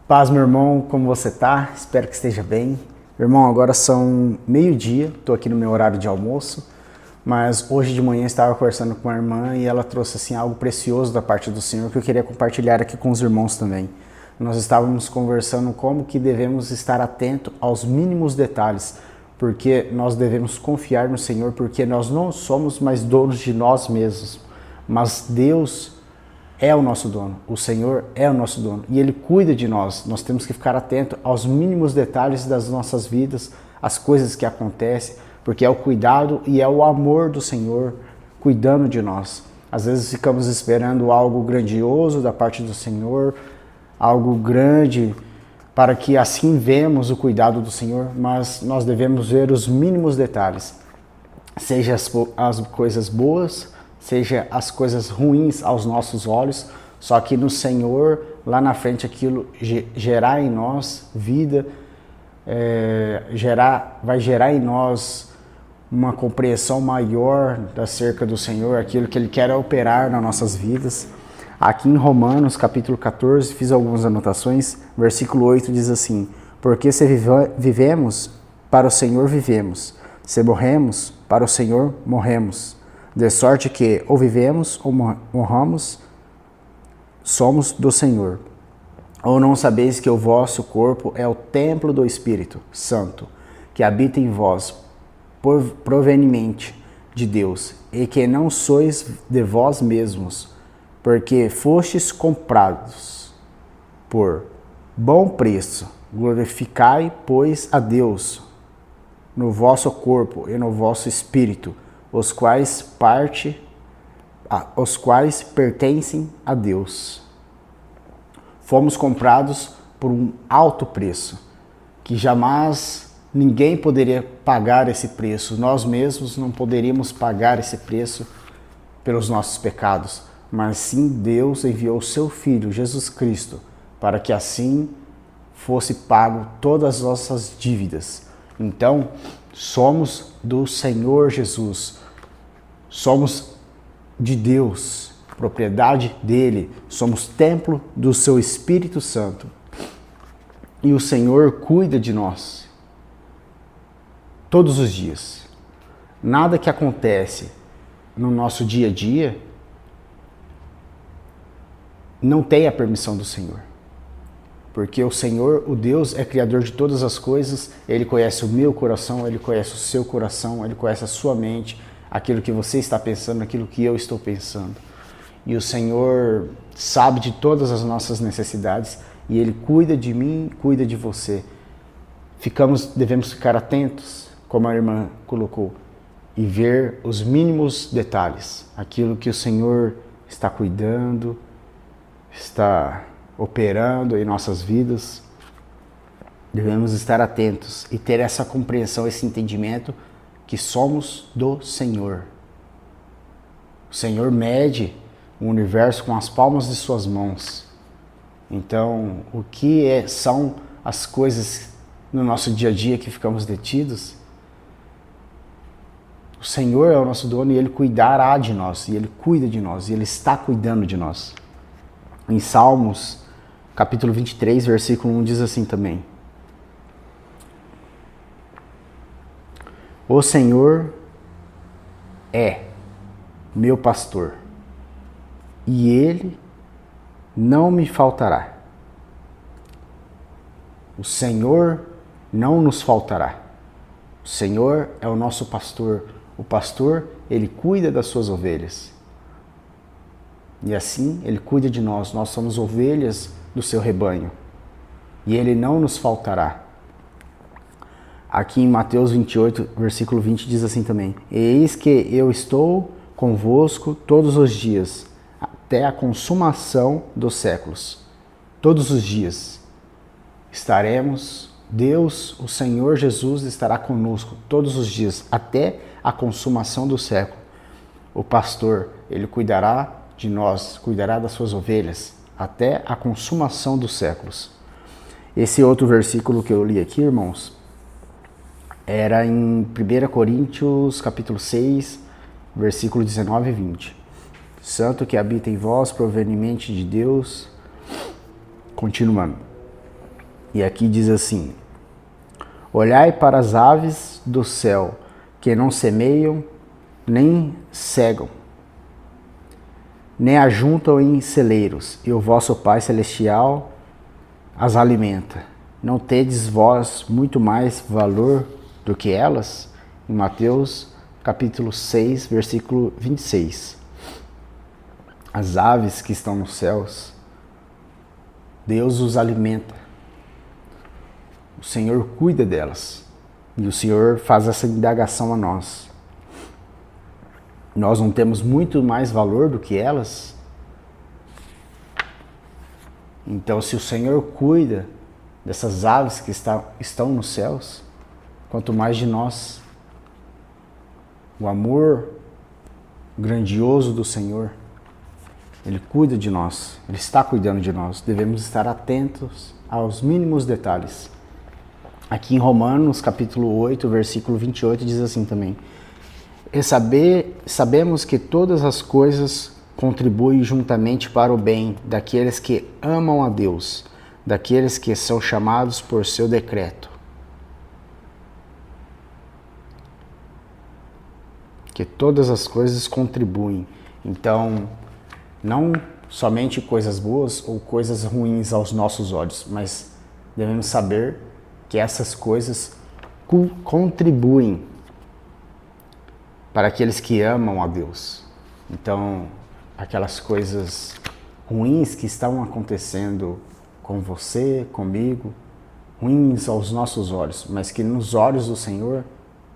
Paz, meu irmão, como você tá? Espero que esteja bem. Irmão, agora são meio-dia, estou aqui no meu horário de almoço, mas hoje de manhã estava conversando com a irmã e ela trouxe assim algo precioso da parte do Senhor que eu queria compartilhar aqui com os irmãos também. Nós estávamos conversando como que devemos estar atento aos mínimos detalhes, porque nós devemos confiar no Senhor, porque nós não somos mais donos de nós mesmos, mas Deus é o nosso dono, o Senhor é o nosso dono e Ele cuida de nós. Nós temos que ficar atento aos mínimos detalhes das nossas vidas, as coisas que acontecem, porque é o cuidado e é o amor do Senhor cuidando de nós. Às vezes ficamos esperando algo grandioso da parte do Senhor, algo grande, para que assim vemos o cuidado do Senhor, mas nós devemos ver os mínimos detalhes, seja as coisas boas, seja as coisas ruins aos nossos olhos, só que no Senhor, lá na frente, aquilo gerar em nós vida, vai gerar em nós uma compreensão maior acerca do Senhor, aquilo que Ele quer operar nas nossas vidas. Aqui em Romanos, capítulo 14, fiz algumas anotações, versículo 8 diz assim: porque se vivemos, para o Senhor vivemos, se morremos, para o Senhor morremos. De sorte que, ou vivemos, ou morramos, somos do Senhor. Ou não sabeis que o vosso corpo é o templo do Espírito Santo, que habita em vós, proveniente de Deus, e que não sois de vós mesmos, porque fostes comprados por bom preço. Glorificai, pois, a Deus no vosso corpo e no vosso espírito, os quais pertencem a Deus. Fomos comprados por um alto preço, que jamais ninguém poderia pagar esse preço. Nós mesmos não poderíamos pagar esse preço pelos nossos pecados, mas sim Deus enviou o seu Filho, Jesus Cristo, para que assim fosse pago todas as nossas dívidas. Então, somos do Senhor Jesus, somos de Deus, propriedade dele, somos templo do seu Espírito Santo. E o Senhor cuida de nós todos os dias. Nada que acontece no nosso dia a dia não tem a permissão do Senhor. Porque o Senhor, o Deus, é criador de todas as coisas, Ele conhece o meu coração, Ele conhece o seu coração, Ele conhece a sua mente, aquilo que você está pensando, aquilo que eu estou pensando. E o Senhor sabe de todas as nossas necessidades e Ele cuida de mim, cuida de você. Devemos ficar atentos, como a irmã colocou, e ver os mínimos detalhes, aquilo que o Senhor está cuidando, está operando em nossas vidas. Devemos estar atentos e ter essa compreensão, esse entendimento que somos do Senhor. O Senhor mede o universo com as palmas de suas mãos. Então, o que são as coisas no nosso dia a dia que ficamos detidos? O Senhor é o nosso dono e Ele cuidará de nós, e Ele cuida de nós, e Ele está cuidando de nós. Em Salmos, capítulo 23, versículo 1 diz assim também: o Senhor é meu pastor, e Ele não me faltará. O Senhor não nos faltará. O Senhor é o nosso pastor. O pastor, Ele cuida das suas ovelhas. E assim, Ele cuida de nós. Nós somos ovelhas do seu rebanho. E Ele não nos faltará. Aqui em Mateus 28, versículo 20, diz assim também: eis que eu estou convosco todos os dias, até a consumação dos séculos. Todos os dias estaremos, Deus, o Senhor Jesus, estará conosco todos os dias, até a consumação do século. O pastor, ele cuidará de nós, cuidará das suas ovelhas, até a consumação dos séculos. Esse outro versículo que eu li aqui, irmãos, era em 1 Coríntios, capítulo 6, versículo 19 e 20. Santo que habita em vós, proveniente de Deus. Continuando. E aqui diz assim: olhai para as aves do céu, que não semeiam, nem cegam, nem ajuntam em celeiros, e o vosso Pai Celestial as alimenta. Não tedes vós muito mais valor do que elas? Em Mateus capítulo 6, versículo 26. As aves que estão nos céus, Deus os alimenta. O Senhor cuida delas. E o Senhor faz essa indagação a nós. Nós não temos muito mais valor do que elas? Então, se o Senhor cuida dessas aves que estão nos céus, quanto mais de nós. O amor grandioso do Senhor, Ele cuida de nós, Ele está cuidando de nós. Devemos estar atentos aos mínimos detalhes. Aqui em Romanos, capítulo 8, versículo 28, diz assim também: e sabemos que todas as coisas contribuem juntamente para o bem daqueles que amam a Deus, daqueles que são chamados por seu decreto. Que todas as coisas contribuem. Então, não somente coisas boas ou coisas ruins aos nossos olhos, mas devemos saber que essas coisas contribuem para aqueles que amam a Deus. Então, aquelas coisas ruins que estão acontecendo com você, comigo, ruins aos nossos olhos, mas que nos olhos do Senhor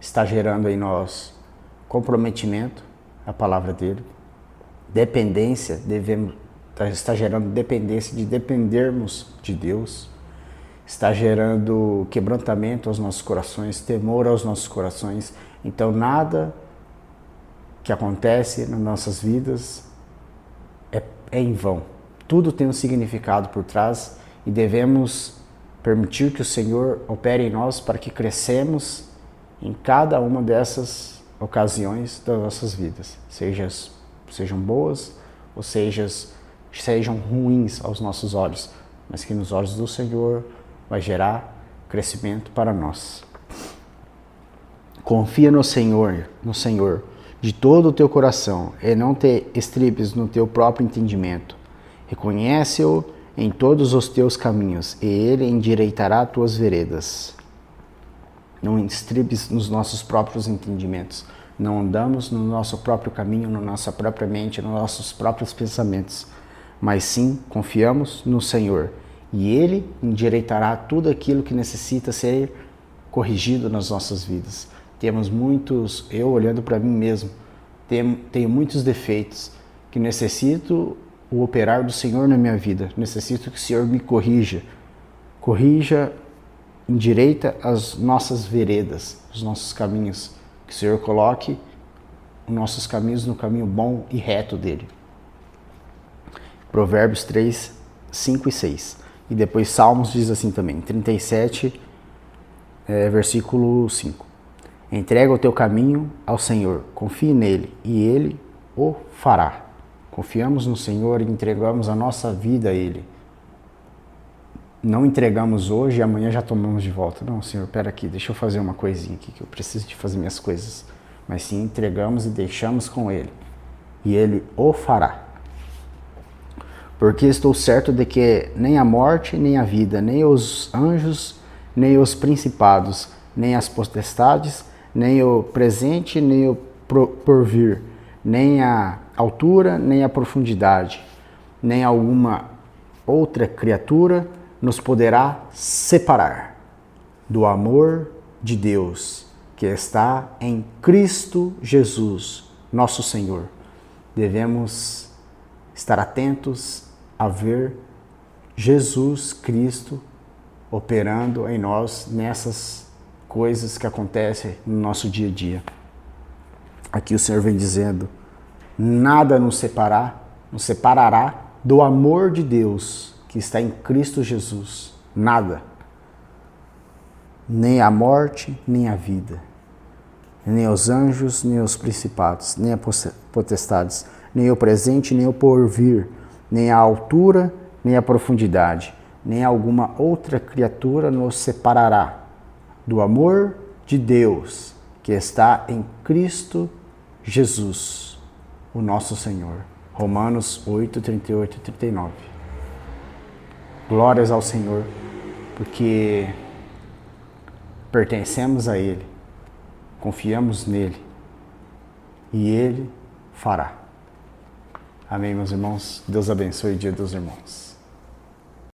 está gerando em nós comprometimento, a palavra dele, dependência, está gerando dependência de dependermos de Deus, está gerando quebrantamento aos nossos corações, temor aos nossos corações. Então nada que acontece nas nossas vidas é em vão. Tudo tem um significado por trás e devemos permitir que o Senhor opere em nós para que crescemos em cada uma dessas ocasiões das nossas vidas, sejam boas ou sejam ruins aos nossos olhos, mas que nos olhos do Senhor vai gerar crescimento para nós. Confia no Senhor de todo o teu coração e não te estribes no teu próprio entendimento. Reconhece-o em todos os teus caminhos e ele endireitará tuas veredas. Não estribes nos nossos próprios entendimentos. Não andamos no nosso próprio caminho, na nossa própria mente, nos nossos próprios pensamentos. Mas sim, confiamos no Senhor. E Ele endireitará tudo aquilo que necessita ser corrigido nas nossas vidas. Eu olhando para mim mesmo, tenho muitos defeitos que necessito o operar do Senhor na minha vida. Necessito que o Senhor me corrija. Endireita as nossas veredas, os nossos caminhos. Que o Senhor coloque os nossos caminhos no caminho bom e reto dele. Provérbios 3, 5 e 6. E depois Salmos diz assim também, 37, versículo 5. Entrega o teu caminho ao Senhor, confie nele e ele o fará. Confiamos no Senhor e entregamos a nossa vida a Ele. Não entregamos hoje e amanhã já tomamos de volta. Não, Senhor, espera aqui, deixa eu fazer uma coisinha aqui, que eu preciso de fazer minhas coisas. Mas sim, entregamos e deixamos com Ele. E Ele o fará. Porque estou certo de que nem a morte, nem a vida, nem os anjos, nem os principados, nem as potestades, nem o presente, nem o porvir, nem a altura, nem a profundidade, nem alguma outra criatura nos poderá separar do amor de Deus que está em Cristo Jesus, nosso Senhor. Devemos estar atentos a ver Jesus Cristo operando em nós nessas coisas que acontecem no nosso dia a dia. Aqui o Senhor vem dizendo: nada nos separará do amor de Deus que está em Cristo Jesus. Nada. Nem a morte, nem a vida. Nem os anjos, nem os principados, nem as potestades, nem o presente, nem o porvir, nem a altura, nem a profundidade, nem alguma outra criatura nos separará do amor de Deus que está em Cristo Jesus, o nosso Senhor. Romanos 8, 38 e 39. Glórias ao Senhor, porque pertencemos a Ele, confiamos nele e Ele fará. Amém, meus irmãos? Deus abençoe o dia dos irmãos.